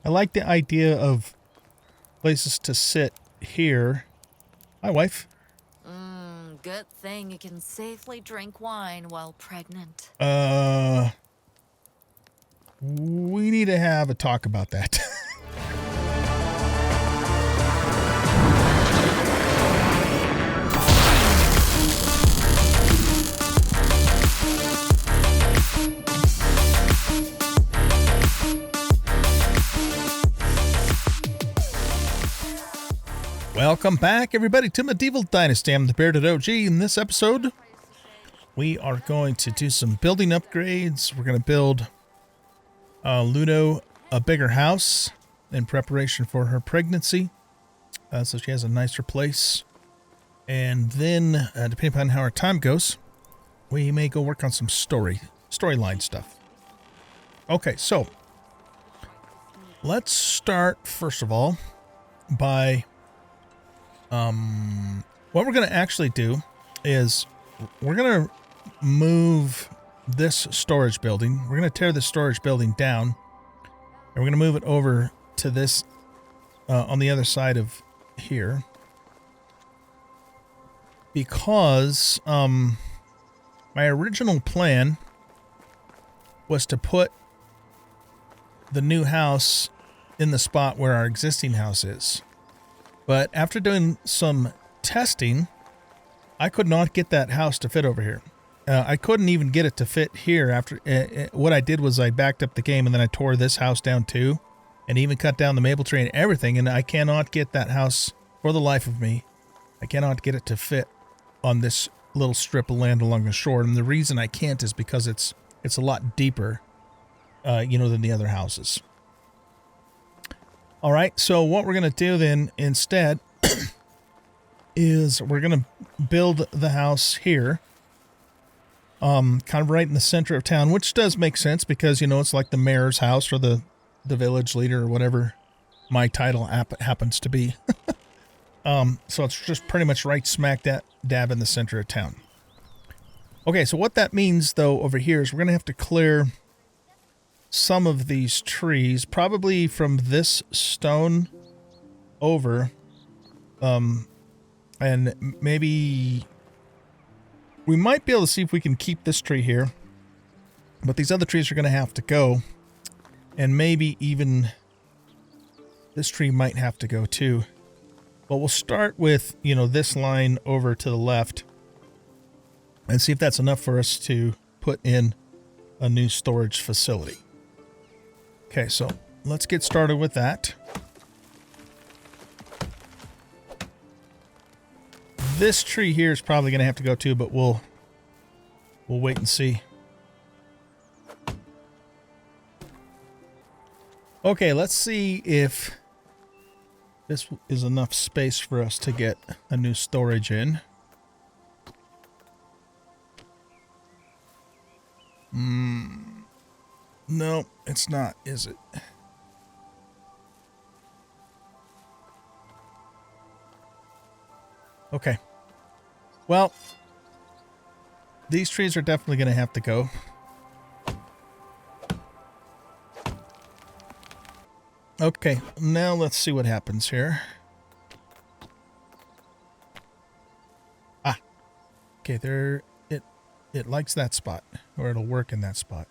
I like the idea of places to sit here. Hi, wife. Good thing you can safely drink wine while pregnant. We need to have a talk about that. Welcome back, everybody, to Medieval Dynasty. I'm the Bearded OG. In this episode, we are going to do some building upgrades. We're going to build Ludo a bigger house in preparation for her pregnancy, so she has a nicer place. And then, depending upon how our time goes, we may go work on some storyline stuff. Okay, so let's start first of all by what we're going to actually do is we're going to move this storage building. We're going to tear the storage building down, and we're going to move it over to this on the other side of here, because my original plan was to put the new house in the spot where our existing house is. But after doing some testing, I could not get that house to fit over here. I couldn't even get it to fit here. After what I did was I backed up the game, and then I tore this house down too, and even cut down the maple tree and everything, and I cannot get that house, for the life of me, I cannot get it to fit on this little strip of land along the shore. And the reason I can't is because it's a lot deeper, than the other houses. All right, so what we're going to do then instead is we're going to build the house here, kind of right in the center of town, which does make sense because, it's like the mayor's house or the village leader or whatever my title happens to be. So it's just pretty much right smack dab in the center of town. Okay, so what that means, though, over here is we're going to have to clear some of these trees, probably from this stone over, and maybe we might be able to see if we can keep this tree here, but these other trees are going to have to go, and maybe even this tree might have to go too. But we'll start with, this line over to the left and see if that's enough for us to put in a new storage facility. Okay, so let's get started with that. This tree here is probably going to have to go too, but we'll wait and see. Okay, let's see if this is enough space for us to get a new storage in. No, it's not, is it? Okay. Well, these trees are definitely going to have to go. Okay, now let's see what happens here. Okay, it likes that spot, or it'll work in that spot.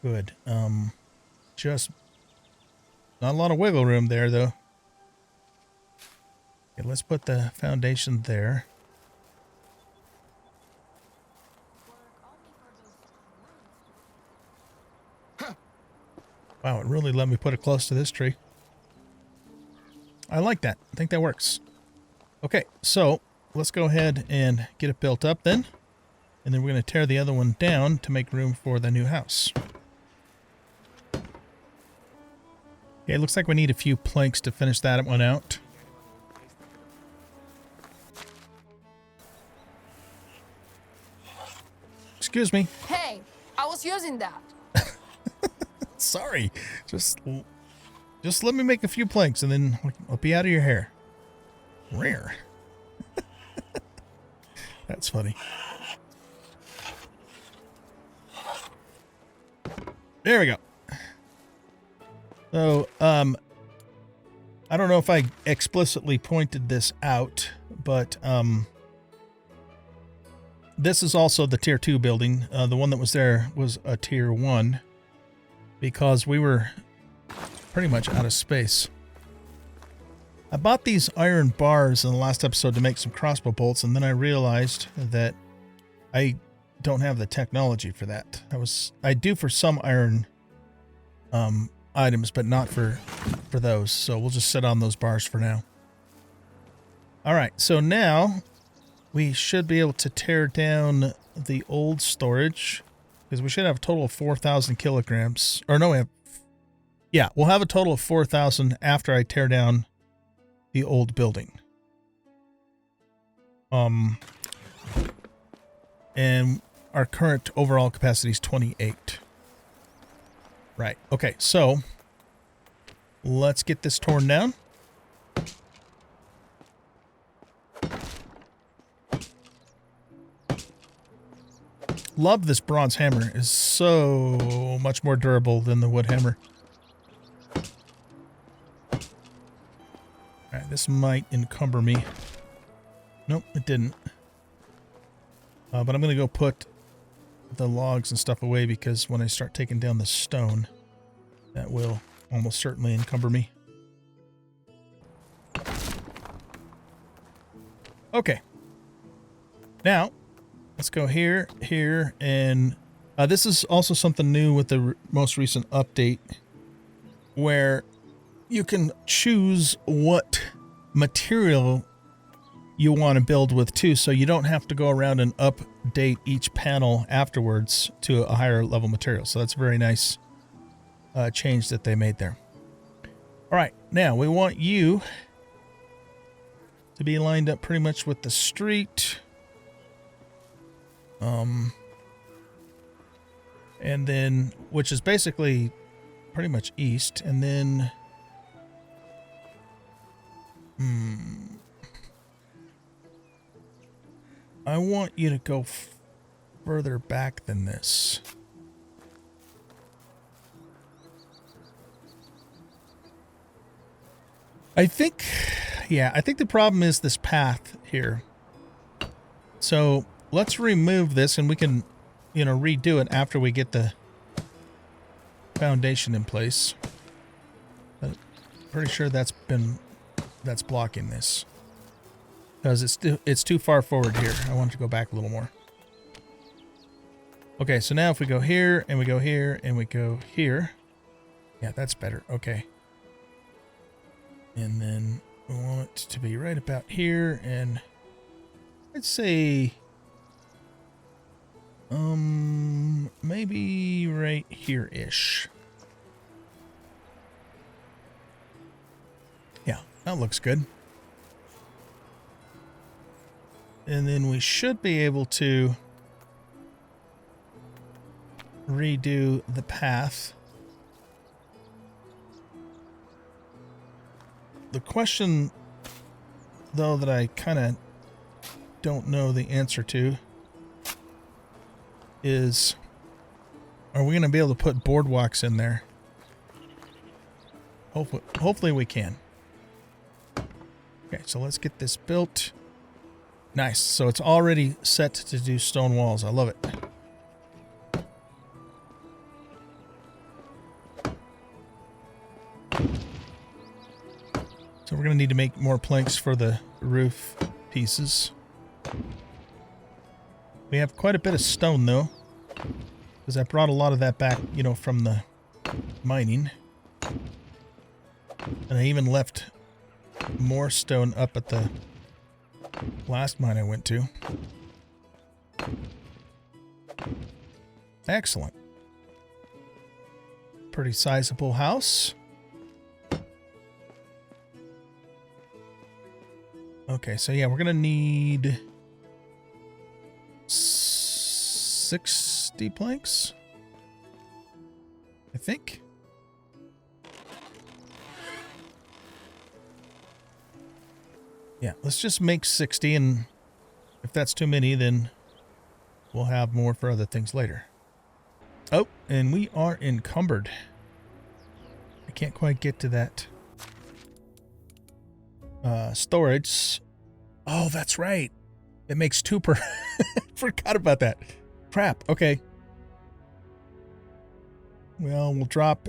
Good. Just not a lot of wiggle room there, though. Okay, let's put the foundation there. Wow, it really let me put it close to this tree. I like that. I think that works. Okay, so let's go ahead and get it built up then. And then we're going to tear the other one down to make room for the new house. Okay, it looks like we need a few planks to finish that one out. Excuse me. Hey, I was using that. Sorry. Just let me make a few planks and then I'll be out of your hair. Rare. That's funny. There we go. So, I don't know if I explicitly pointed this out, but this is also the tier 2 building. The one that was there was a tier 1 because we were pretty much out of space. I bought these iron bars in the last episode to make some crossbow bolts, and then I realized that I don't have the technology for that. I do for some iron items, but not for those. So we'll just sit on those bars for now. All right, so now we should be able to tear down the old storage because we should have a total of 4,000 kilograms. Or no, we'll have a total of 4,000 after I tear down the old building. And our current overall capacity is 28. Right. Okay, so let's get this torn down. Love this bronze hammer. It's so much more durable than the wood hammer. Alright, this might encumber me. Nope, it didn't. But I'm going to go put the logs and stuff away because when I start taking down the stone, that will almost certainly encumber me. Okay. Now, let's go here, and this is also something new with the most recent update where you can choose what material you want to build with too, so you don't have to go around and update each panel afterwards to a higher level material. So that's a very nice change that they made there. All right, now we want you to be lined up pretty much with the street. And then, which is basically pretty much east, and then I want you to go further back than this. I think the problem is this path here. So let's remove this and we can, redo it after we get the foundation in place. But pretty sure that's blocking this. Because it's too far forward here. I want it to go back a little more. Okay, so now if we go here, and we go here, and we go here. Yeah, that's better. Okay. And then we want it to be right about here, and I'd say maybe right here-ish. Yeah, that looks good. And then we should be able to redo the path. The question, though, that I kind of don't know the answer to is, are we going to be able to put boardwalks in there? Hopefully we can. Okay, so let's get this built. Nice. So it's already set to do stone walls. I love it. So we're going to need to make more planks for the roof pieces. We have quite a bit of stone, though, because I brought a lot of that back, from the mining. And I even left more stone up at the last mine I went to. Excellent. Pretty sizable house. Okay, so yeah, we're gonna need 60 planks, I think. Yeah, let's just make 60, and if that's too many, then we'll have more for other things later. Oh, and we are encumbered. I can't quite get to that. Storage. Oh, that's right. It makes 2 per... Forgot about that. Crap. Okay. Well, we'll drop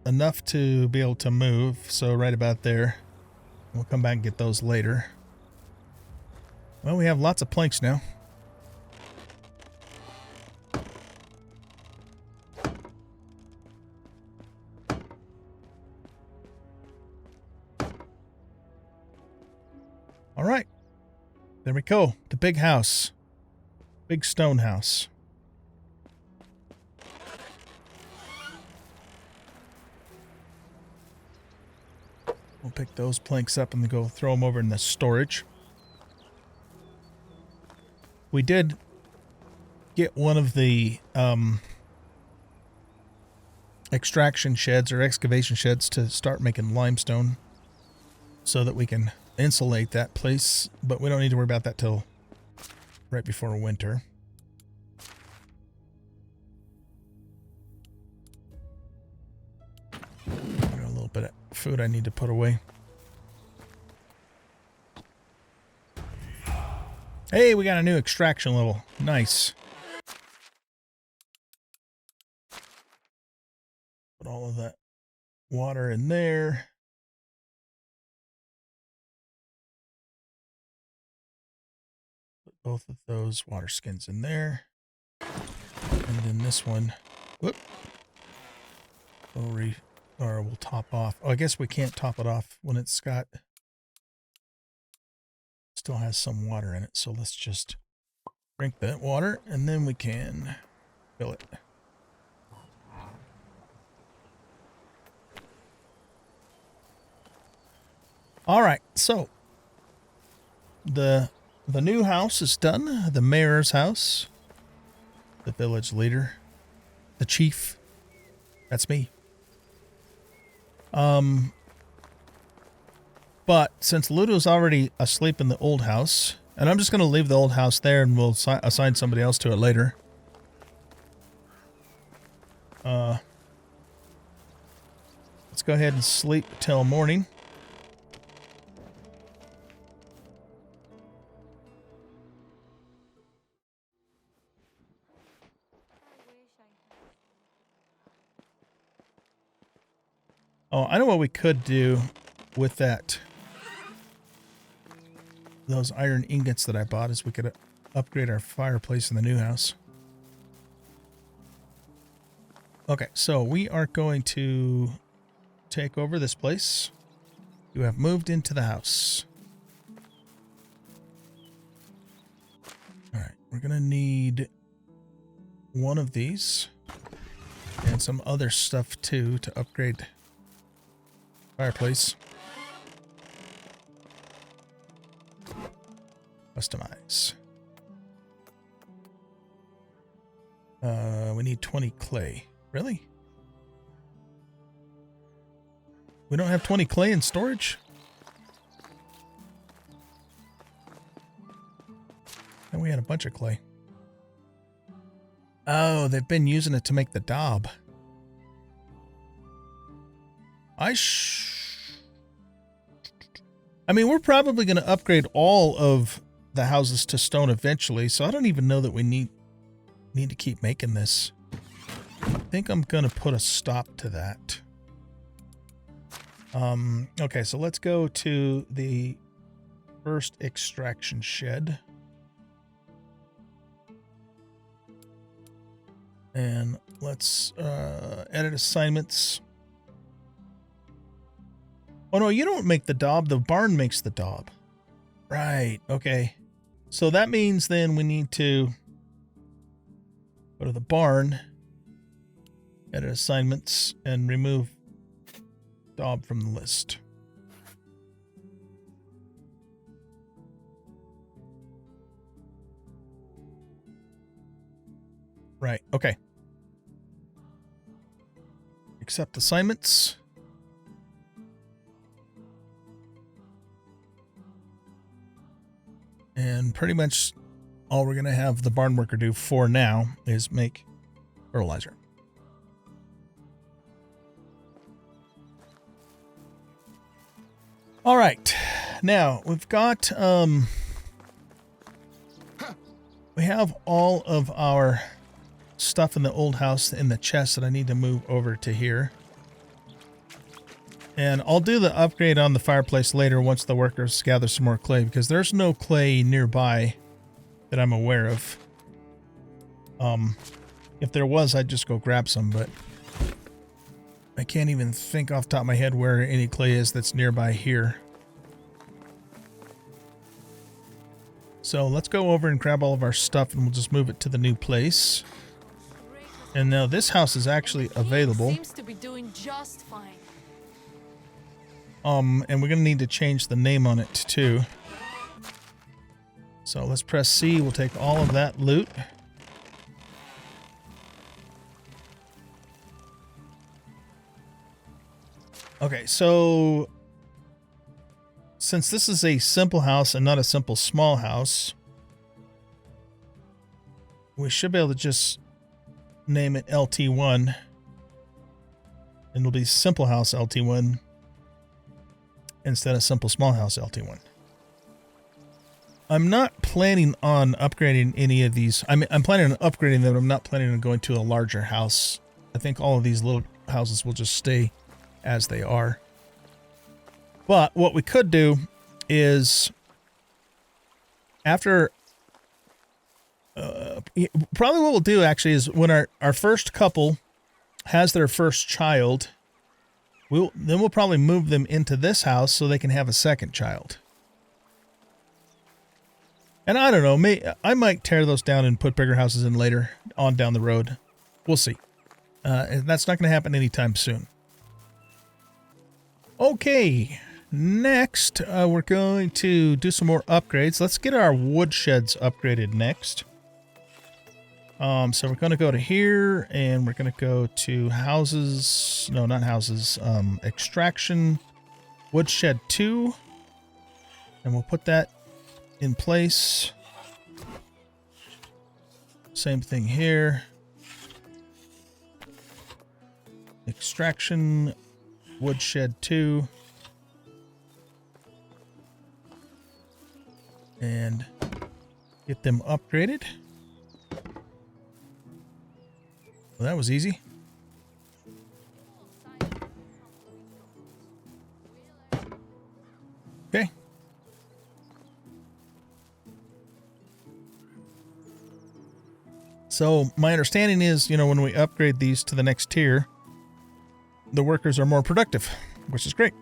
enough to be able to move. So right about there. We'll come back and get those later. Well, we have lots of planks now. All right. There we go. The big house. Big stone house. We'll pick those planks up and go throw them over in the storage. We did get one of the extraction sheds or excavation sheds to start making limestone so that we can insulate that place, but we don't need to worry about that till right before winter. Got a little bit of food I need to put away. Hey, we got a new extraction level. Nice. Put all of that water in there. Put both of those water skins in there. And then this one, whoop, we'll top off. Oh, I guess we can't top it off when it's got, still has some water in it. So let's just drink that water and then we can fill it. All right, so the new house is done. The mayor's house, the village leader, the chief. That's me. But since Ludo's already asleep in the old house, and I'm just going to leave the old house there and we'll assign somebody else to it later. Let's go ahead and sleep till morning. Oh, I know what we could do with that. Those iron ingots that I bought is we could upgrade our fireplace in the new house. Okay, so we are going to take over this place. You have moved into the house. All right, we're going to need one of these and some other stuff too to upgrade fireplace. Customize. We need 20 clay. Really? We don't have 20 clay in storage? And we had a bunch of clay. Oh, they've been using it to make the daub. I mean, we're probably going to upgrade all of the houses to stone eventually, so I don't even know that we need to keep making this. I think I'm going to put a stop to that. Okay, so let's go to the first extraction shed. And let's edit assignments. Oh, no, you don't make the daub. The barn makes the daub. Right. Okay. So that means then we need to go to the barn, edit assignments, and remove daub from the list. Right. Okay. Accept assignments. And pretty much all we're going to have the barn worker do for now is make fertilizer. All right. Now, we've got, we have all of our stuff in the old house in the chest that I need to move over to here. And I'll do the upgrade on the fireplace later once the workers gather some more clay, because there's no clay nearby that I'm aware of. If there was, I'd just go grab some, but I can't even think off the top of my head where any clay is that's nearby here. So let's go over and grab all of our stuff and we'll just move it to the new place. And now this house is actually available. Seems to be doing just fine. And we're going to need to change the name on it too. So let's press C. We'll take all of that loot. Okay, so since this is a simple house and not a simple small house, we should be able to just name it LT1. And it'll be Simple House LT1 instead of Simple Small House LT1. I'm not planning on upgrading any of these. I'm planning on upgrading them, but I'm not planning on going to a larger house. I think all of these little houses will just stay as they are. But what we could do is after probably what we'll do actually is when our first couple has their first child, we'll probably move them into this house so they can have a second child. And I don't know, I might tear those down and put bigger houses in later on down the road. We'll see. That's not going to happen anytime soon. Okay, next we're going to do some more upgrades. Let's get our wood sheds upgraded next. So we're going to go to here and we're going to go to houses. No, not houses. Extraction, woodshed 2. And we'll put that in place. Same thing here. Extraction, woodshed 2. And get them upgraded. Well, that was easy. Okay. So my understanding is, when we upgrade these to the next tier, the workers are more productive, which is great.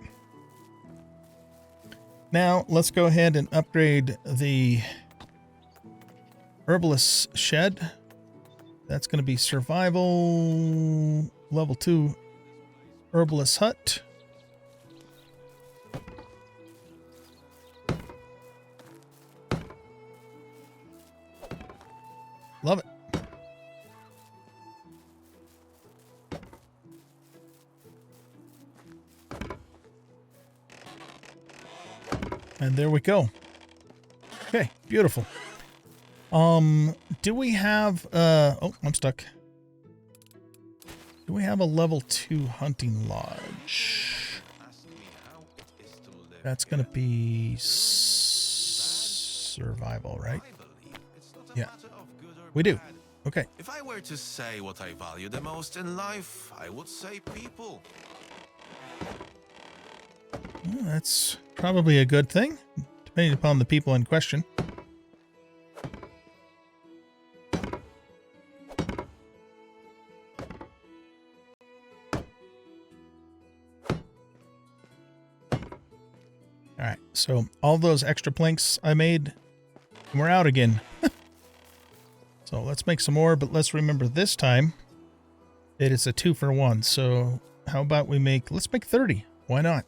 Now let's go ahead and upgrade the herbalist shed. That's going to be survival level 2 herbalist hut. Love it. And there we go. Okay, beautiful. Do we have, oh, I'm stuck. Do we have a level 2 hunting lodge? That's going to be survival, right? Yeah, we do. Okay. If I were to say what I value the most in life, I would say people. Well, that's probably a good thing, depending upon the people in question. All right, so all those extra planks I made, and we're out again. So let's make some more, but let's remember this time that it's a 2-for-1. So how about let's make 30. Why not?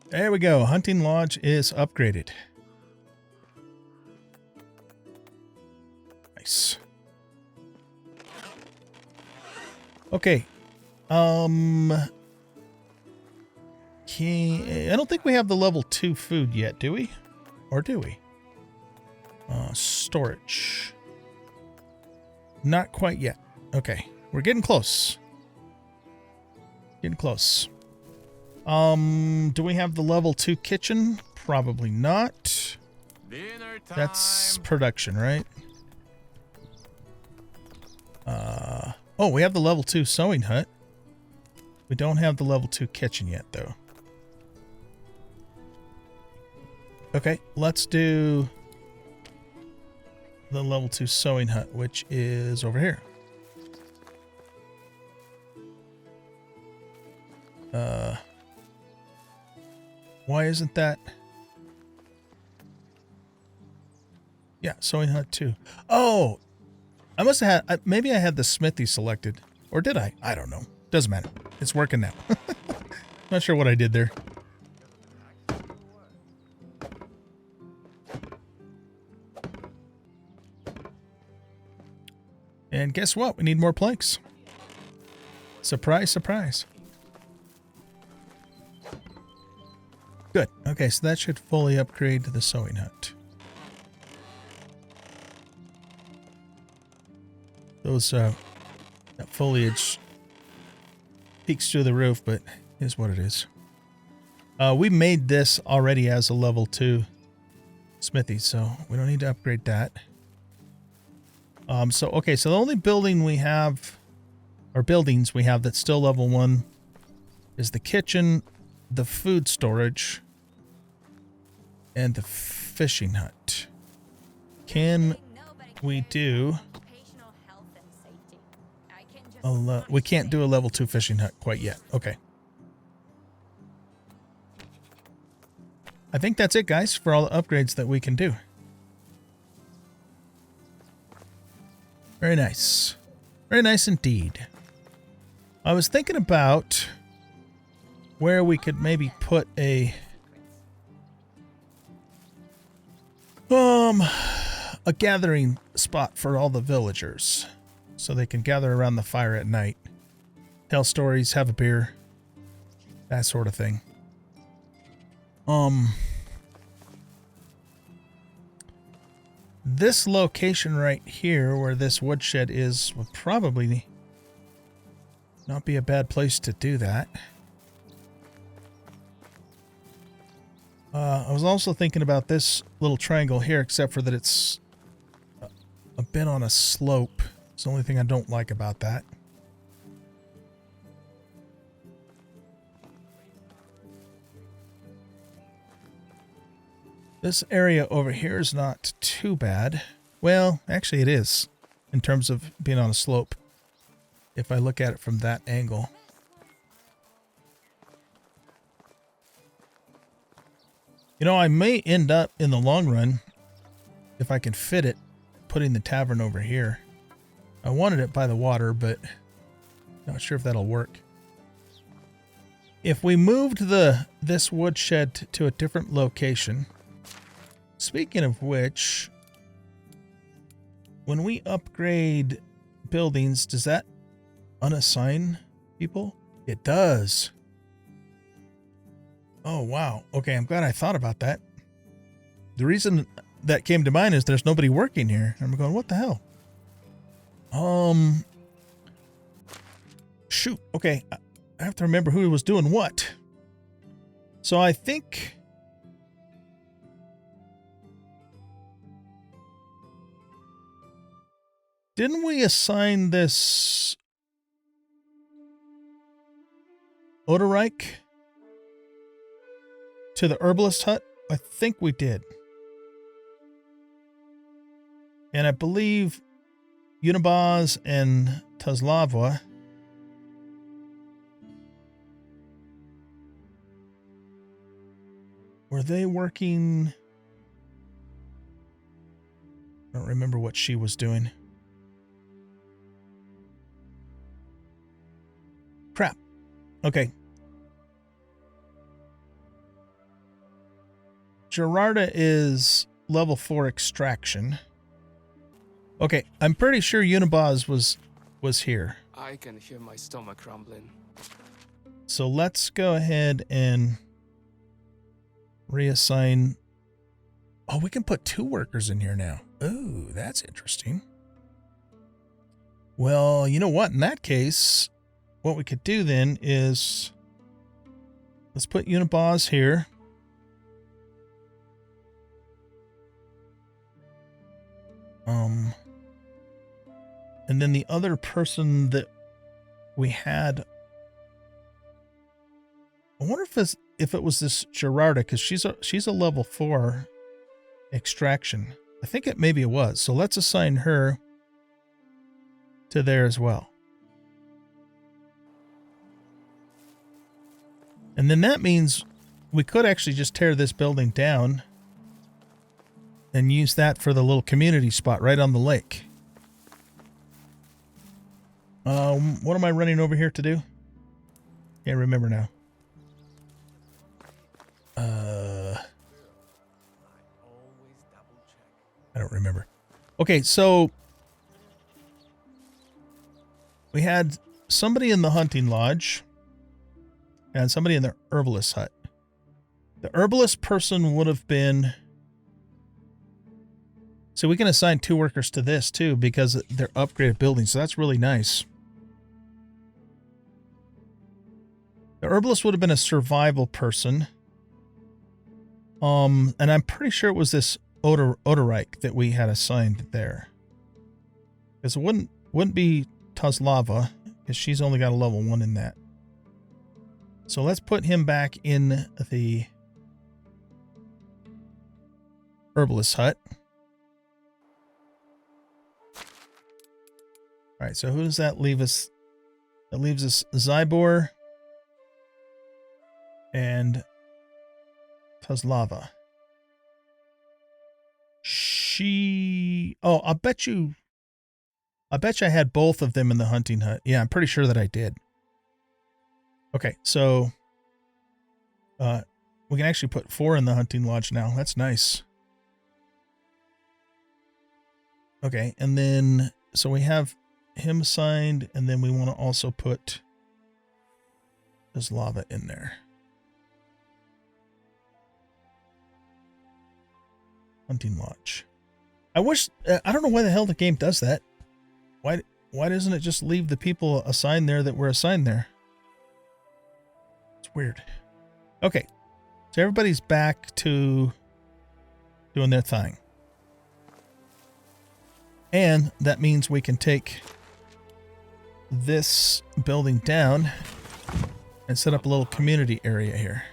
There we go. Hunting lodge is upgraded. Nice. Okay. I don't think we have the level 2 food yet, do we? Or do we? Storage. Not quite yet. Okay. We're getting close. Getting close. Do we have the level 2 kitchen? Probably not. Dinner time. That's production, right? Oh, we have the level 2 sewing hut. We don't have the level 2 kitchen yet, though. Okay, let's do the level 2 sewing hut, which is over here. Why isn't that? Yeah, sewing hut 2. Oh, I must have had, maybe I had the smithy selected. Or did I? I don't know. Doesn't matter. It's working now. Not sure what I did there. And guess what? We need more planks. Surprise, surprise. Good. Okay, so that should fully upgrade to the sewing hut. Those, that foliage peeks through the roof, but is what it is. We made this already as a level 2 smithy, so we don't need to upgrade that. Okay, so the only building we have, or buildings we have that's still level 1 is the kitchen, the food storage, and the fishing hut. Can we do... we can't do a level 2 fishing hut quite yet. Okay. I think that's it, guys, for all the upgrades that we can do. Very nice. Very nice indeed. I was thinking about where we could maybe put a gathering spot for all the villagers so they can gather around the fire at night, tell stories, have a beer, that sort of thing. This location right here where this woodshed is would probably not be a bad place to do that. I was also thinking about this little triangle here, except for that it's a bit on a slope. It's the only thing I don't like about that. This area over here is not too bad. Well, actually it is, in terms of being on a slope, if I look at it from that angle. You know, I may end up, in the long run, if I can fit it, putting the tavern over here. I wanted it by the water, but not sure if that'll work. If we moved this woodshed to a different location... Speaking of which, when we upgrade buildings, does that unassign people? It does. Oh, wow. Okay, I'm glad I thought about that. The reason that came to mind is there's nobody working here. I'm going, what the hell? Shoot. Okay, I have to remember who was doing what. So I think... Didn't we assign this Odorike to the herbalist hut? I think we did. And I believe Unibaz and Tazlava were they working? I don't remember what she was doing. Crap. Okay. Gerarda is level 4 extraction. Okay, I'm pretty sure Unibaz was here. I can hear my stomach rumbling. So let's go ahead and reassign. Oh, we can put 2 workers in here now. Oh, that's interesting. Well, you know what? In that case, what we could do then is let's put Unibos here. And then the other person that we had, I wonder if it was this Gerarda, because she's a level 4 extraction. I think maybe it was. So let's assign her to there as well. And then that means we could actually just tear this building down and use that for the little community spot right on the lake. What am I running over here to do? Can't remember now. I don't remember. Okay, so we had somebody in the hunting lodge and somebody in the herbalist hut. The herbalist person would have been... So we can assign 2 workers to this too because they're upgraded buildings. So that's really nice. The herbalist would have been a survival person. And I'm pretty sure it was this Odorike that we had assigned there. Because it wouldn't be Tazlava, because she's only got a level 1 in that. So let's put him back in the herbalist hut. Alright, so who does that leave us? That leaves us Zybor and Tazlava. Oh, I bet you I had both of them in the hunting hut. Yeah, I'm pretty sure that I did. Okay, so we can actually put 4 in the hunting lodge now. That's nice. Okay, and then so we have him assigned, and then we want to also put this lava in there. Hunting lodge. I wish, I don't know why the hell the game does that. Why doesn't it just leave the people assigned there that were assigned there? It's weird. Okay, so everybody's back to doing their thing. And that means we can take this building down and set up a little community area here.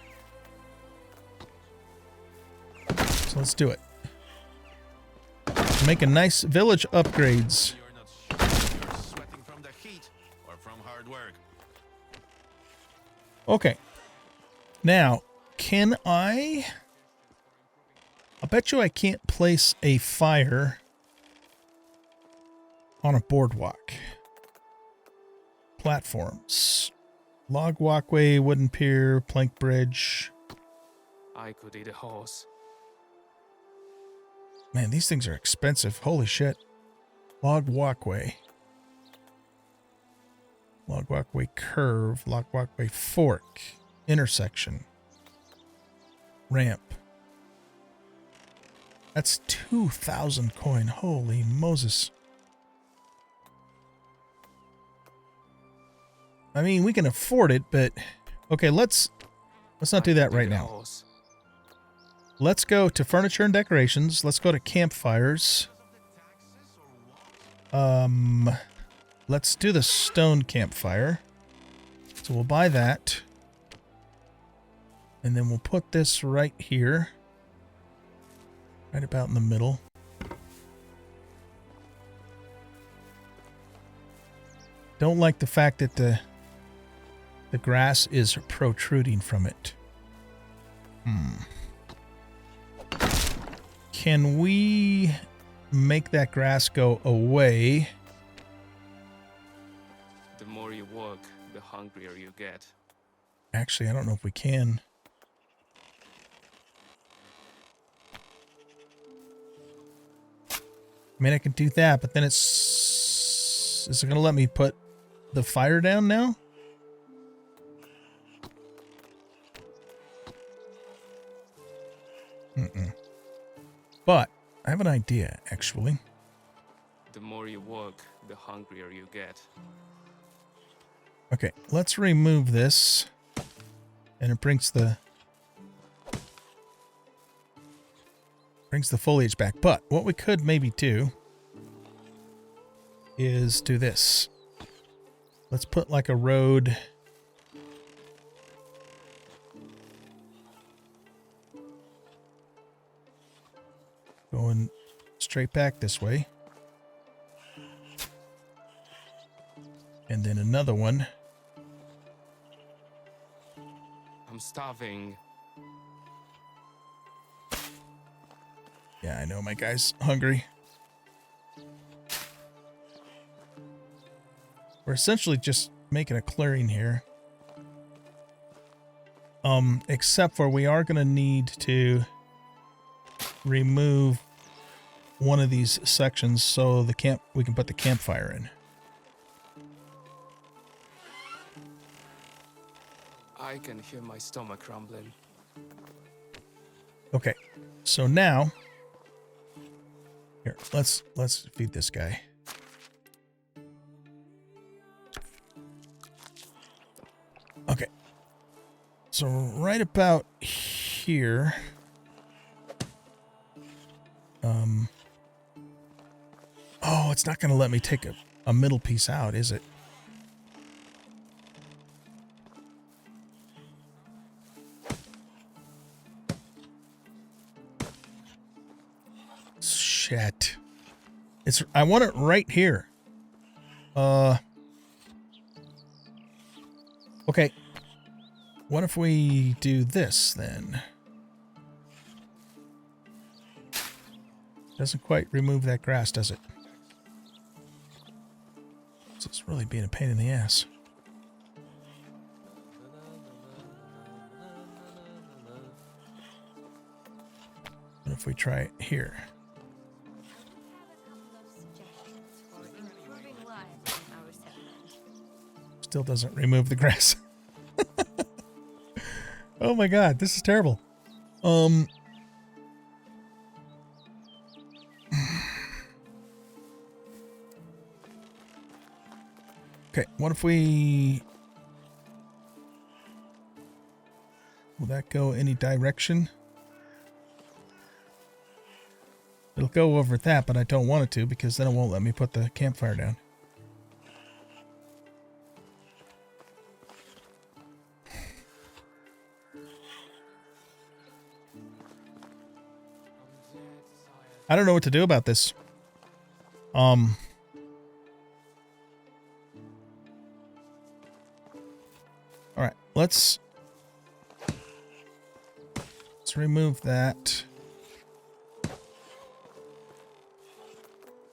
So let's do it. Make a nice village upgrades. You're not sure if you're sweating from the heat or from hard work. Okay. Now, can I bet you I can't place a fire on a boardwalk. Platforms. Log walkway, wooden pier, plank bridge. I could eat a horse. Man, these things are expensive. Holy shit. Log walkway. Log walkway curve. Log walkway fork. Intersection. Ramp. That's 2,000 coin. Holy Moses. I mean, we can afford it, but okay, let's not do that right now. Let's go to furniture and decorations. Let's go to campfires. Let's do the stone campfire. So we'll buy that. And then we'll put this right here. Right about in the middle. Don't like the fact that the grass is protruding from it. Can we make that grass go away? The more you work, the hungrier you get. Actually, I don't know if we can. I mean, I can do that, but then is it going to let me put the fire down now? But I have an idea, actually. The more you work, the hungrier you get. Okay, let's remove this. And it brings the foliage back. But what we could maybe do is do this. Let's put like a road going straight back this way. And then another one. I'm starving. Yeah, I know my guy's hungry. We're essentially just making a clearing here. Except for we are going to need to remove one of these sections so we can put the campfire in. I can hear my stomach rumbling. Okay. So now here, let's feed this guy. Okay. So right about here. Oh, it's not going to let me take a middle piece out, is it? Shit. I want it right here. Okay. What if we do this then? Doesn't quite remove that grass, does it? So it's really being a pain in the ass. What if we try it here? Still doesn't remove the grass. Oh my god, this is terrible. Okay, what if we... Will that go any direction? It'll go over that, but I don't want it to because then it won't let me put the campfire down. I don't know what to do about this. All right, let's remove that.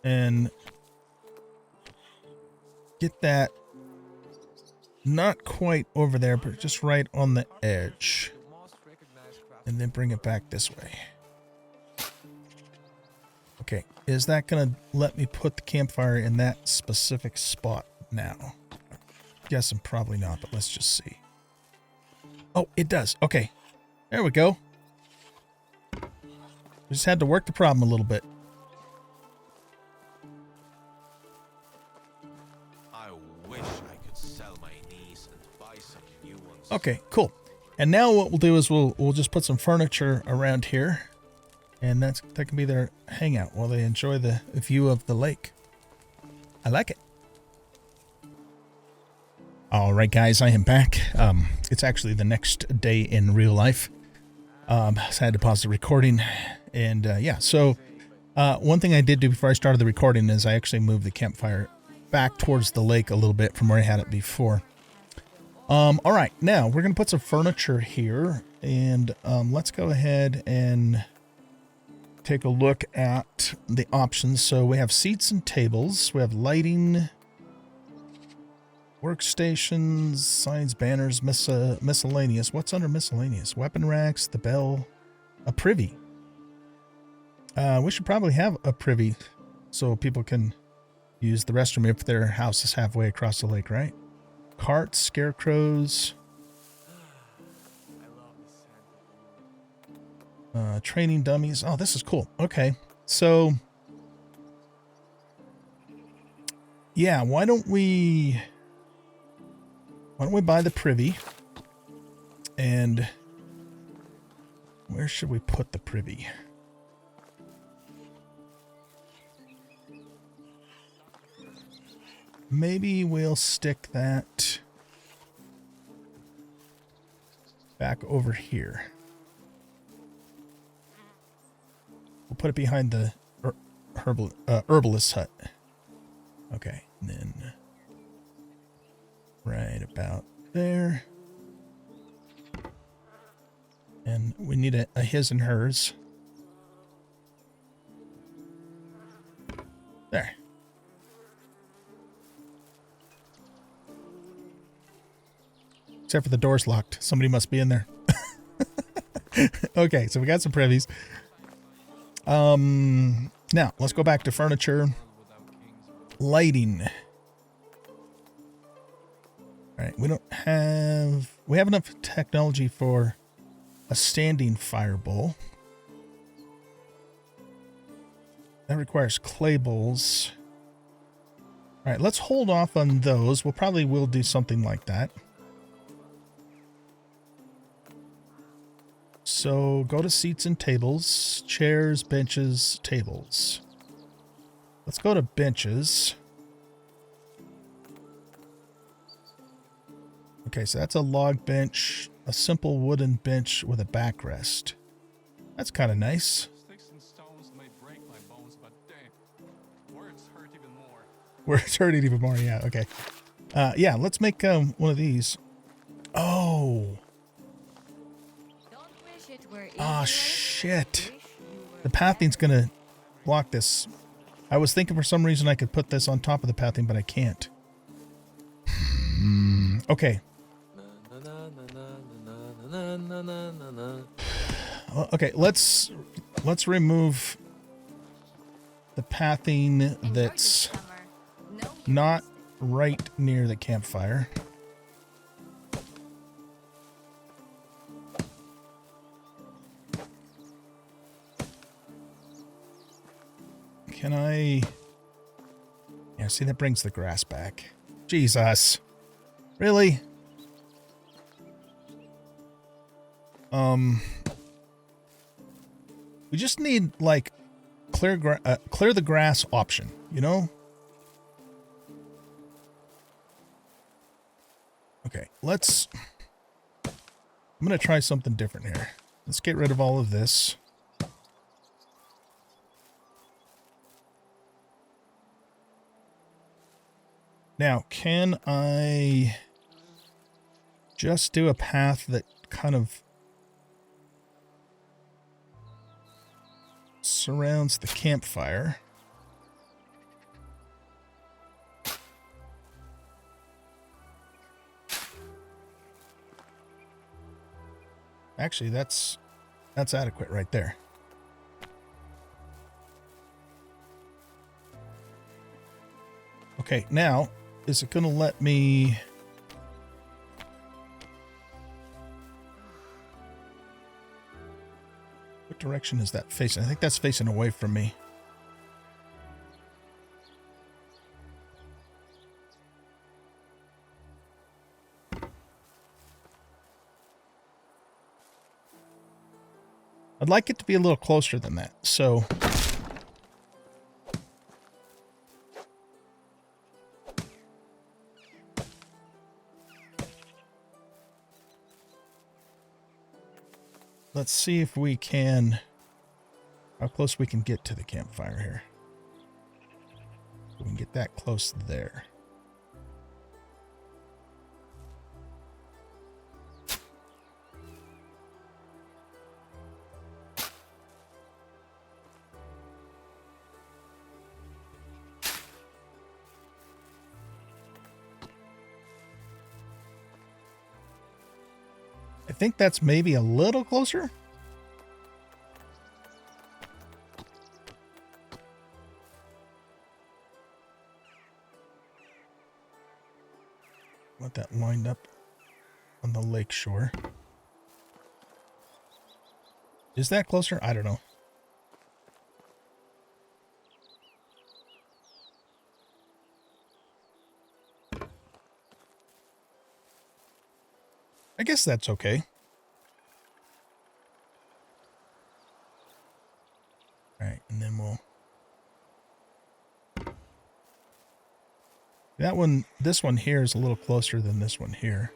And get that not quite over there, but just right on the edge. And then bring it back this way. Okay, is that going to let me put the campfire in that specific spot now? Guessing probably not, but let's just see. Oh, it does. Okay, there we go. Just had to work the problem a little bit. I wish I could sell my knees and buy some new ones. Okay, cool. And now what we'll do is we'll just put some furniture around here. And that can be their hangout while they enjoy the view of the lake. I like it. All right, guys, I am back. It's actually the next day in real life. So I had to pause the recording. And yeah, so one thing I did do before I started the recording is I actually moved the campfire back towards the lake a little bit from where I had it before. All right, now we're going to put some furniture here. And let's go ahead and take a look at the options. So we have seats and tables. We have lighting, workstations, signs, banners, miscellaneous. What's under miscellaneous? Weapon racks, the bell, a privy. We should probably have a privy so people can use the restroom if their house is halfway across the lake, right? Carts, scarecrows. Training dummies. Oh, this is cool. Okay. So Yeah, why don't we buy the privy? And where should we put the privy? Maybe we'll stick that back over here. We'll put it behind the herbalist hut. Okay, and then right about there. And we need a his and hers. There. Except for the door's locked. Somebody must be in there. Okay, so we got some privies. Now, let's go back to furniture. Lighting. Alright, we have enough technology for a standing fire bowl. That requires clay bowls. Alright, let's hold off on those. We'll probably will do something like that. So go to seats and tables, chairs, benches, tables. Let's go to benches. Okay, so that's a log bench, a simple wooden bench with a backrest. That's kind of nice. Sticks and stones may break my bones, but damn, words hurt even more. Words hurt even more, yeah, okay. Yeah, let's make one of these. Oh. Oh, shit. The pathing's gonna block this. I was thinking for some reason I could put this on top of the pathing, but I can't. Okay. Okay, let's remove the pathing that's not right near the campfire. Can I... Yeah, see, that brings the grass back. Jesus. Really? We just need, like, clear the grass option, you know? Okay, let's... I'm gonna try something different here. Let's get rid of all of this. Now, can I just do a path that kind of surrounds the campfire? Actually, that's adequate right there. Okay, now, is it going to let me... What direction is that facing? I think that's facing away from me. I'd like it to be a little closer than that, so... Let's see if we can... How close we can get to the campfire here. We can get that close there. I think that's maybe a little closer. Want that lined up on the lake shore. Is that closer? I don't know. I guess that's okay. All right, and then we'll... That one, this one here is a little closer than this one here.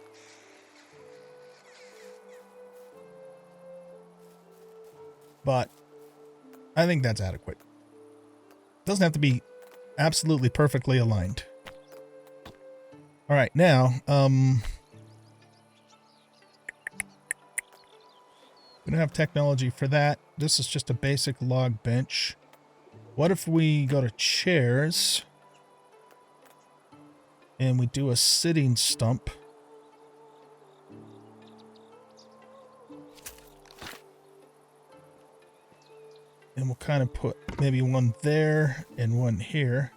But I think that's adequate. Doesn't have to be absolutely perfectly aligned. All right, now, we don't have technology for that. This is just a basic log bench. What if we go to chairs and we do a sitting stump? And we'll kind of put maybe one there and one here.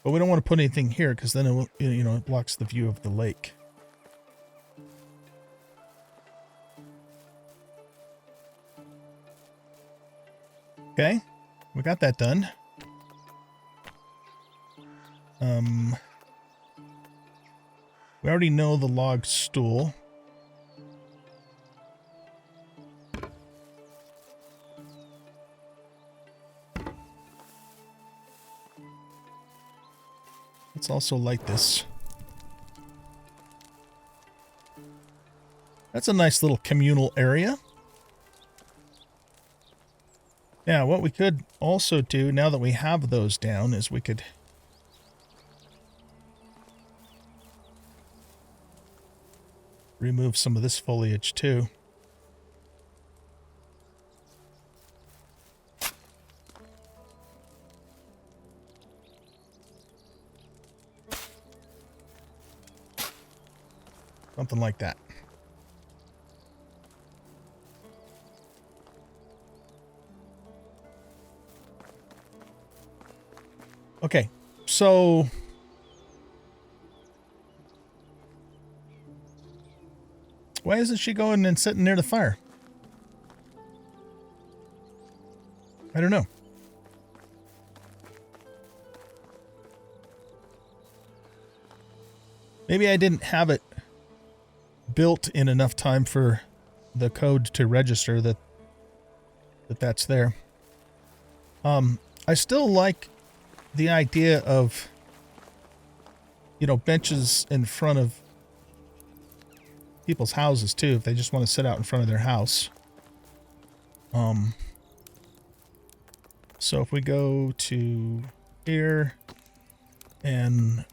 But we don't want to put anything here because then it will, you know, it blocks the view of the lake. Okay, we got that done. We already know the log stool. Let's also light this. That's a nice little communal area. Yeah, what we could also do now that we have those down is we could remove some of this foliage too. Something like that. Okay, so why isn't she going and sitting near the fire? I don't know. Maybe I didn't have it built in enough time for the code to register that's there. I still like the idea of, you know, benches in front of people's houses too, if they just want to sit out in front of their house. So if we go to here and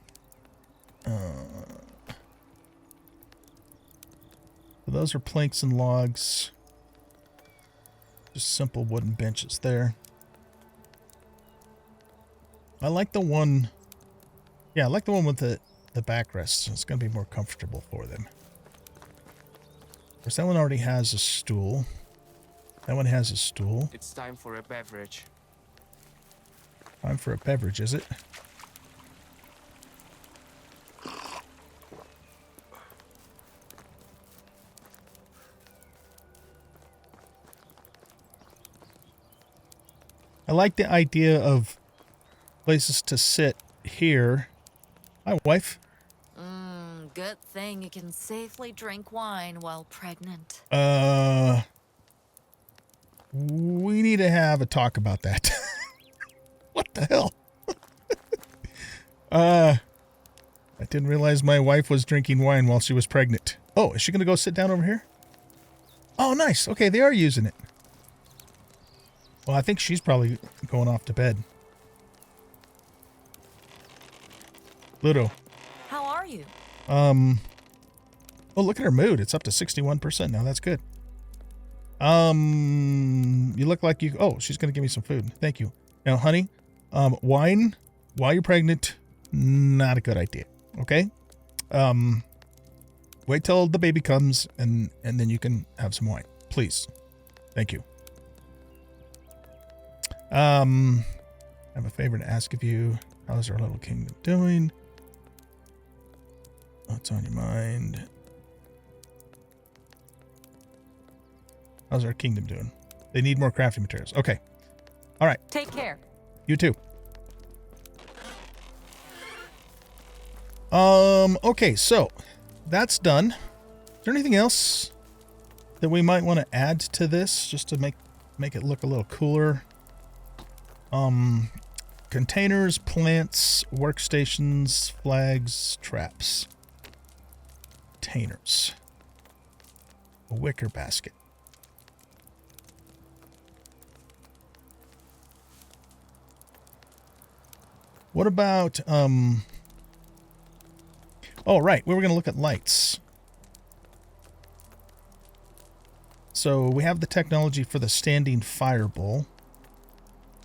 those are planks and logs, just simple wooden benches there. I like the one, yeah, I like the one with the backrests. It's going to be more comfortable for them. Of course, that one already has a stool. That one has a stool. It's time for a beverage. Time for a beverage, is it? I like the idea of places to sit here. Hi, wife. Good thing you can safely drink wine while pregnant. We need to have a talk about that. What the hell? I didn't realize my wife was drinking wine while she was pregnant. Oh, is she going to go sit down over here? Oh, nice. Okay, they are using it. Well, I think she's probably going off to bed. Ludo. How are you? Oh, look at her mood. It's up to 61% now. That's good. You look like you... Oh, she's going to give me some food. Thank you. Now, honey, wine while you're pregnant, not a good idea. Okay? Wait till the baby comes and then you can have some wine. Please. Thank you. I have a favor to ask of you. How's our little kingdom doing? What's on your mind? How's our kingdom doing? They need more crafting materials. Okay. All right. Take care. You too. Okay, so that's done. Is there anything else that we might want to add to this just to make it look a little cooler? Containers, plants, workstations, flags, traps. Containers. A wicker basket. What about, oh, right, we were going to look at lights. So we have the technology for the standing fireball.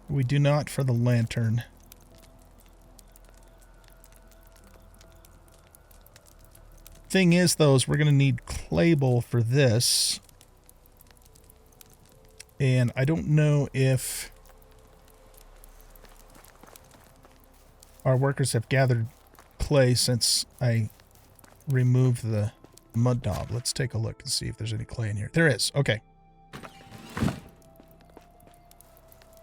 We do not for the lantern. Thing is, though, is we're going to need clay bowl for this. And I don't know if our workers have gathered clay since I removed the mud daub. Let's take a look and see if there's any clay in here. There is. Okay.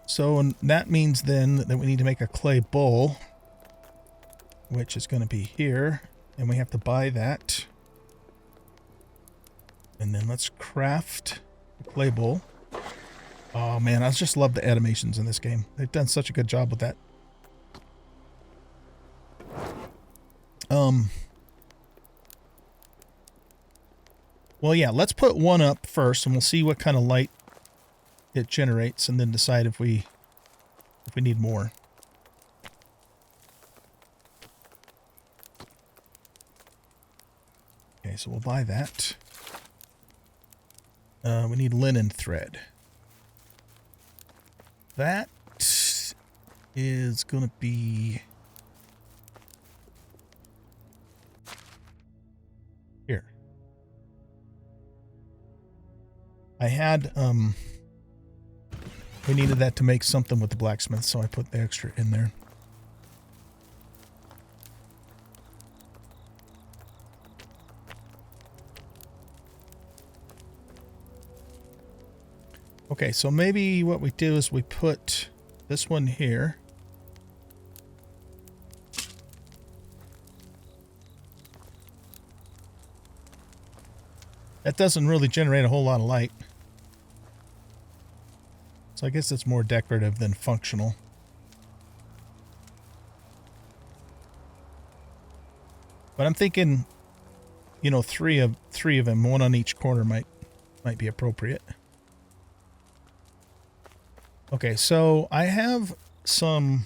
So that means then that we need to make a clay bowl, which is going to be here. And we have to buy that. And then let's craft the clay bowl. Oh man, I just love the animations in this game. They've done such a good job with that. Well, yeah, let's put one up first and we'll see what kind of light it generates and then decide if we need more. Okay, so we'll buy that. We need linen thread. That is going to be here. I had, we needed that to make something with the blacksmith, so I put the extra in there. Okay, so maybe what we do is we put this one here. That doesn't really generate a whole lot of light. So I guess it's more decorative than functional. But I'm thinking, you know, three of them, one on each corner might be appropriate. Okay, so I have some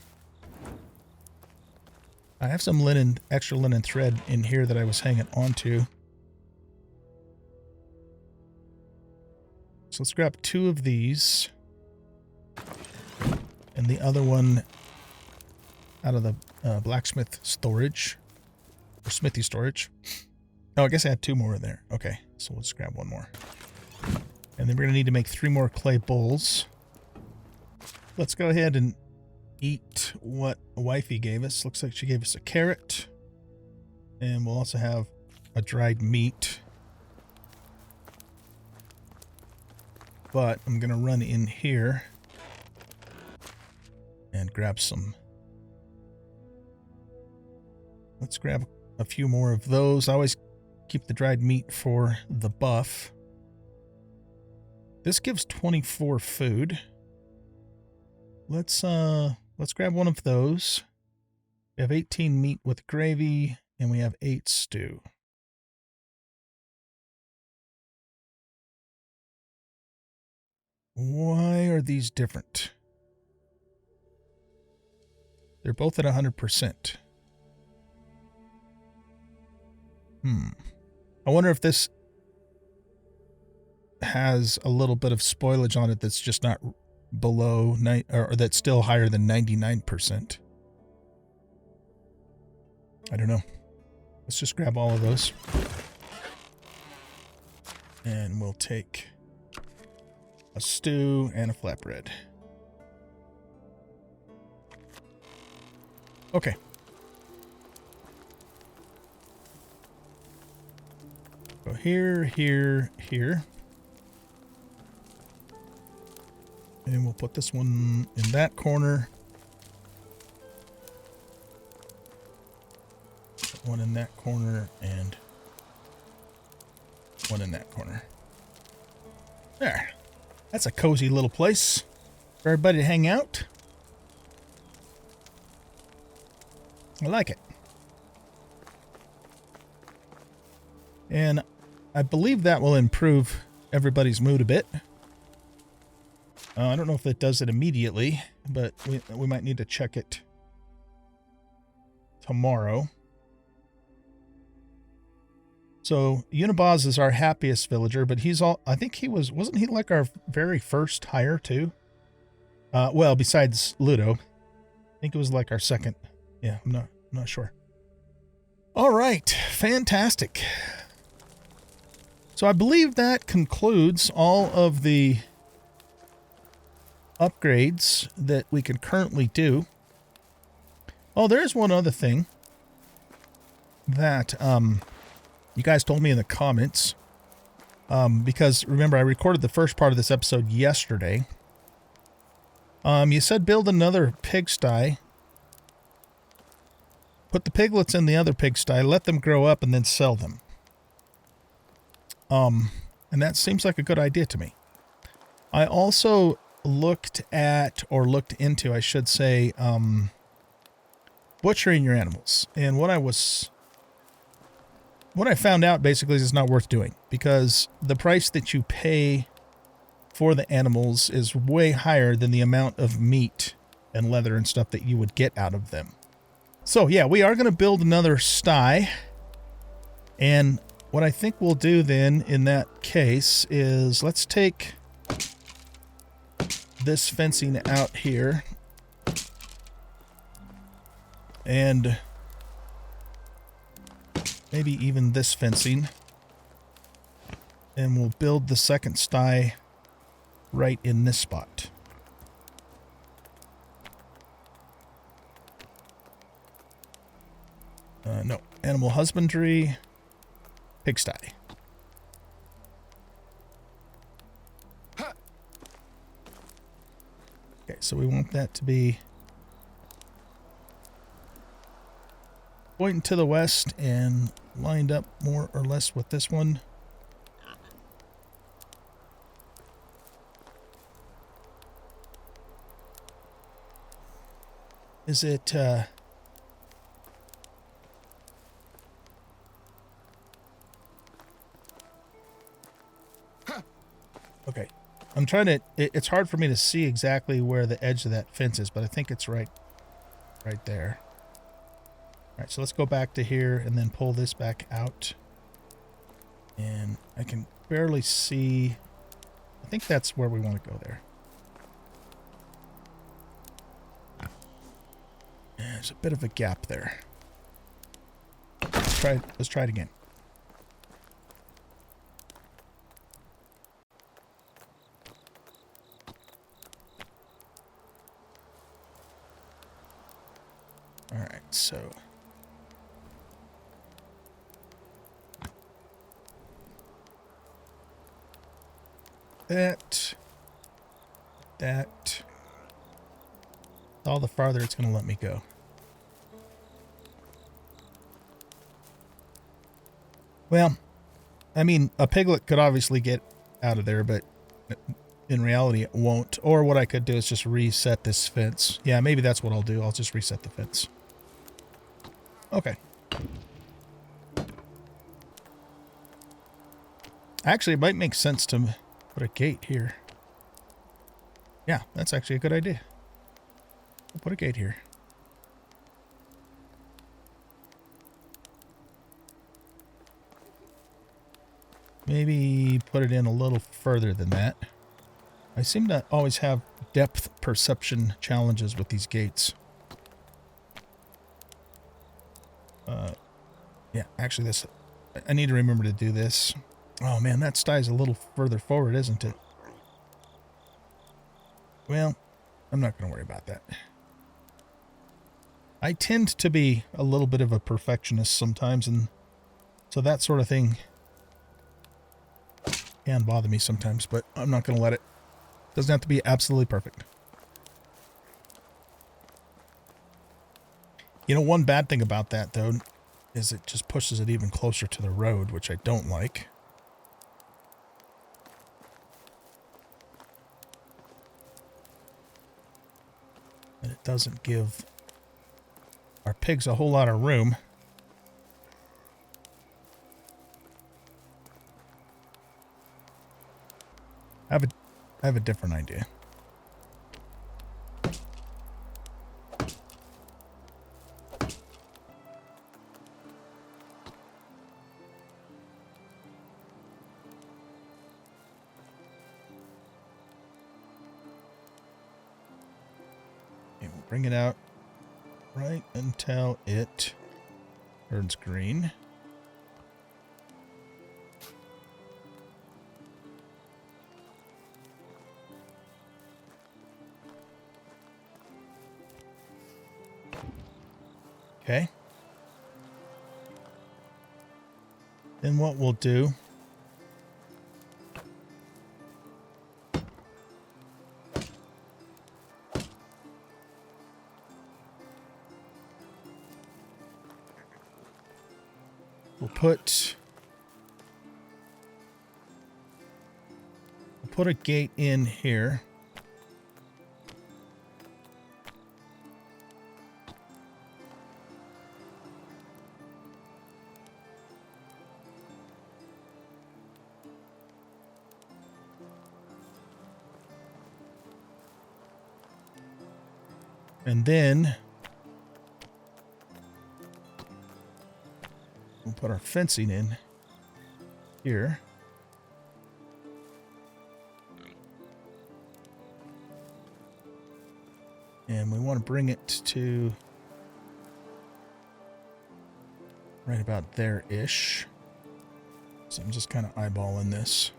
extra linen thread in here that I was hanging onto. So let's grab 2 of these. And the other one out of the blacksmith storage. Or smithy storage. Oh, I guess I had 2 more in there. Okay, so let's grab 1 more. And then we're going to need to make 3 more clay bowls. Let's go ahead and eat what wifey gave us. Looks like she gave us a carrot. And we'll also have a dried meat. But I'm going to run in here and grab some. Let's grab a few more of those. I always keep the dried meat for the buff. This gives 24 food. Let's grab one of those. We have 18 meat with gravy, and we have 8 stew. Why are these different? They're both at 100%. I wonder if this has a little bit of spoilage on it that's just not below, or that's still higher than 99%. I don't know. Let's just grab all of those. And we'll take a stew and a flatbread. Okay. So here, here, here. And we'll put this one in that corner. Put one in that corner and one in that corner. There. That's a cozy little place for everybody to hang out. I like it. And I believe that will improve everybody's mood a bit. I don't know if it does it immediately, but we might need to check it tomorrow. So Unibaz is our happiest villager, but I think wasn't he like our very first hire too? Well, besides Ludo, I think it was like our second. Yeah, I'm not sure. All right, fantastic. So I believe that concludes all of the upgrades that we can currently do. Oh, there's one other thing that you guys told me in the comments, because remember I recorded the first part of this episode yesterday. You said build another pigsty, put the piglets in the other pigsty, let them grow up, and then sell them. And that seems like a good idea to me. I also looked into, I should say, butchering your animals. And what I found out basically is it's not worth doing, because the price that you pay for the animals is way higher than the amount of meat and leather and stuff that you would get out of them. So yeah, we are going to build another sty. And what I think we'll do then in that case is let's take this fencing out here and maybe even this fencing, and we'll build the second sty right in this spot. No, animal husbandry, pigsty. Okay, so we want that to be pointing to the west and lined up more or less with this one. Is it, okay. I'm trying to, it's hard for me to see exactly where the edge of that fence is, but I think it's right there. All right, so let's go back to here and then pull this back out. And I can barely see, I think that's where we want to go there. Yeah, there's a bit of a gap there. Let's try it again. All right, so that all the farther it's going to let me go. Well, I mean, a piglet could obviously get out of there, but in reality it won't. Or what I could do is just reset this fence. Yeah, maybe that's what I'll do. I'll just reset the fence. Okay. Actually, it might make sense to put a gate here. Yeah, that's actually a good idea. We'll put a gate here. Maybe put it in a little further than that. I seem to always have depth perception challenges with these gates. Yeah, actually I need to remember to do this. Oh man, that stie's a little further forward, isn't it? Well, I'm not going to worry about that. I tend to be a little bit of a perfectionist sometimes, and so that sort of thing can bother me sometimes, but I'm not going to let it. Doesn't have to be absolutely perfect. You know, one bad thing about that, though, is it just pushes it even closer to the road, which I don't like. doesn't give our pigs a whole lot of room. I have a different idea. Okay, we'll bring it out right until it turns green. Okay. Then what we'll do, we'll put a gate in here. And then we'll put our fencing in here. And we want to bring it to right about there-ish. So I'm just kind of eyeballing this.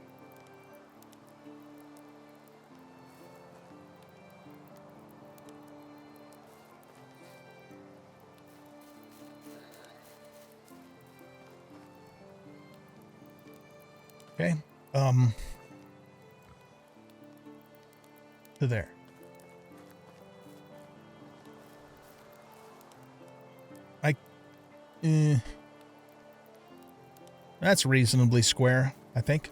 Okay, to there. That's reasonably square, I think.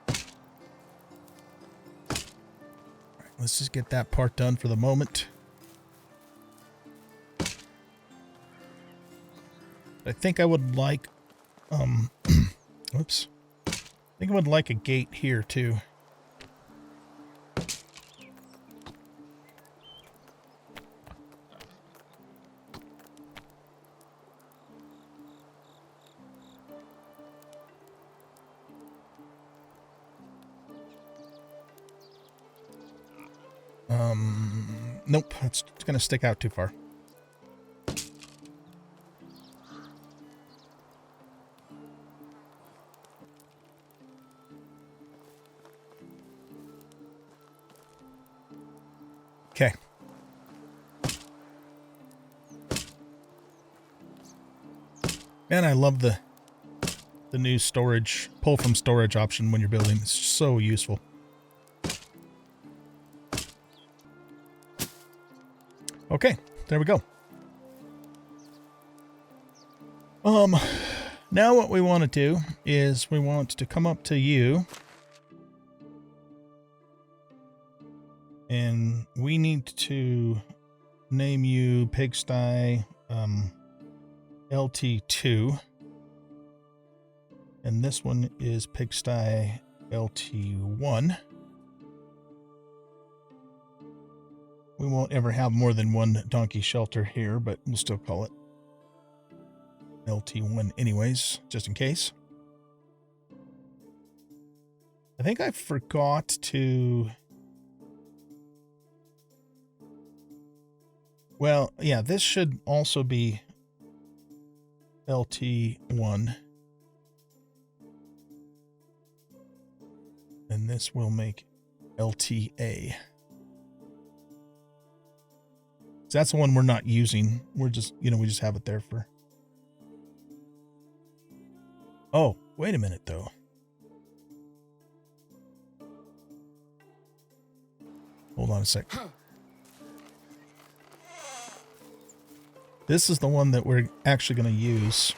All right, let's just get that part done for the moment. I think I would like, oops. I think I would like a gate here too. Nope, it's going to stick out too far. Okay. And I love the new storage, pull from storage option when you're building. It's so useful. Okay, there we go. Now what we want to do is we want to come up to you. And we need to name you Pigsty LT2. And this one is Pigsty LT1. We won't ever have more than one donkey shelter here, but we'll still call it LT1 anyways, just in case. I think I forgot to... Well, yeah, this should also be LT1. And this will make LTA. So that's the one we're not using. We're just, we just have it there for... Oh, wait a minute, though. Hold on a sec. This is the one that we're actually going to use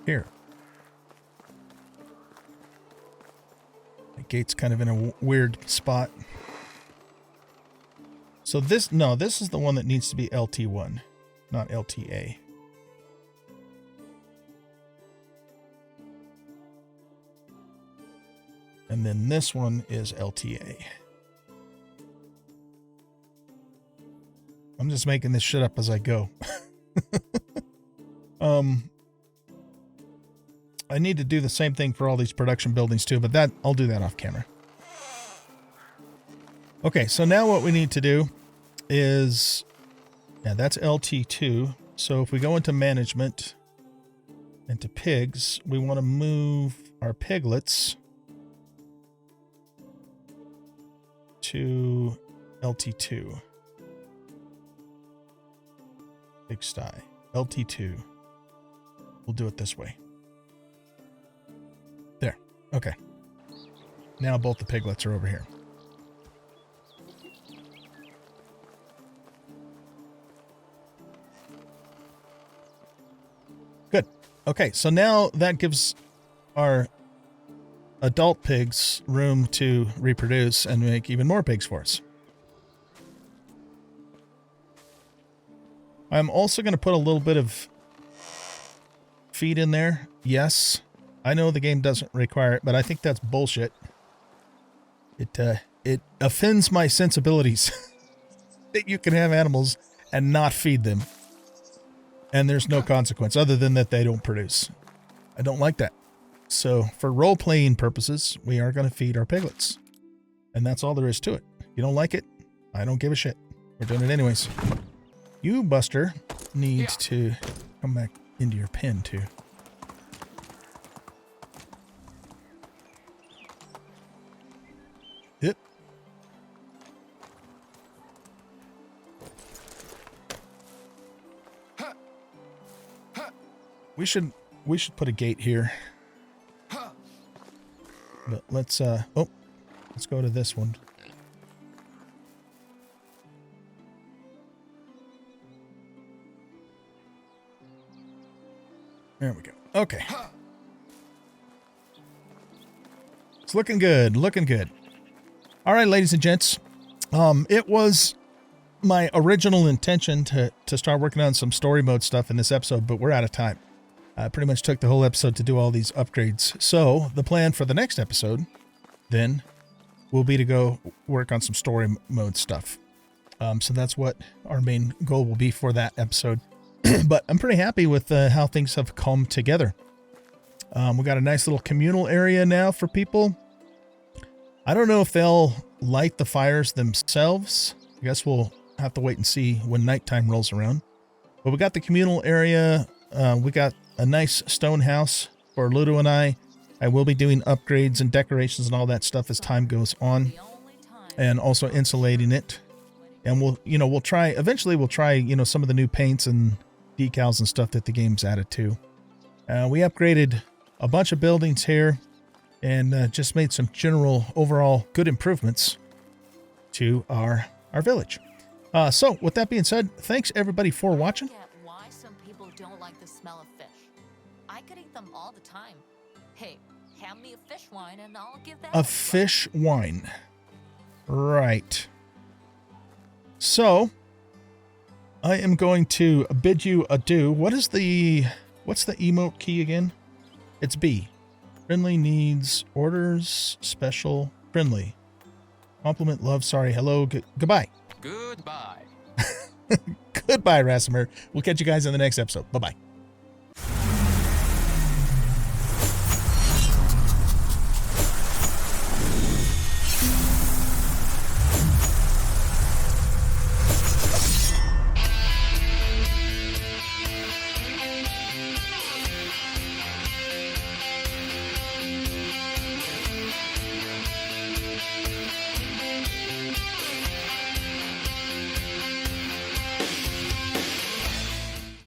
here. I Gate's kind of in a weird spot. So this is the one that needs to be LT1, not LTA. And then this one is LTA. I'm just making this shit up as I go. I need to do the same thing for all these production buildings too, but I'll do that off camera. Okay, so now what we need to do is, that's LT2. So if we go into management, into pigs, we want to move our piglets to LT2. Pigsty, LT2. We'll do it this way. There. Okay. Now both the piglets are over here. Good. Okay, so now that gives our adult pigs room to reproduce and make even more pigs for us. I'm also going to put a little bit of feed in there. Yes, I know the game doesn't require it, but I think that's bullshit. It offends my sensibilities that you can have animals and not feed them. And there's no consequence other than that they don't produce. I don't like that. So for role-playing purposes, we are going to feed our piglets. And that's all there is to it. If you don't like it, I don't give a shit. We're doing it anyways. You, Buster, needs to come back into your pen, too. Yep. We should put a gate here. But let's go to this one. There we go. Okay. It's looking good. Looking good. All right, ladies and gents. It was my original intention to start working on some story mode stuff in this episode, but we're out of time. I pretty much took the whole episode to do all these upgrades. So the plan for the next episode then will be to go work on some story mode stuff. So that's what our main goal will be for that episode. But I'm pretty happy with how things have come together. We got a nice little communal area now for people. I don't know if they'll light the fires themselves. I guess we'll have to wait and see when nighttime rolls around. But we got the communal area. We got a nice stone house for Ludo and I. I will be doing upgrades and decorations and all that stuff as time goes on. And also insulating it. And we'll try some of the new paints and decals and stuff that the game's added to. We upgraded a bunch of buildings here and just made some general overall good improvements to our village. So with that being said, thanks everybody for watching. I get why some people don't like the smell of fish. I could eat them all the time. Hey, hand me a fish wine and I'll give that a fish wine. Right. So I am going to bid you adieu. What's the emote key again? It's B. Friendly needs orders, special, friendly. Compliment, love, sorry, hello, goodbye. Goodbye. Goodbye, Rasimer. We'll catch you guys in the next episode. Bye-bye.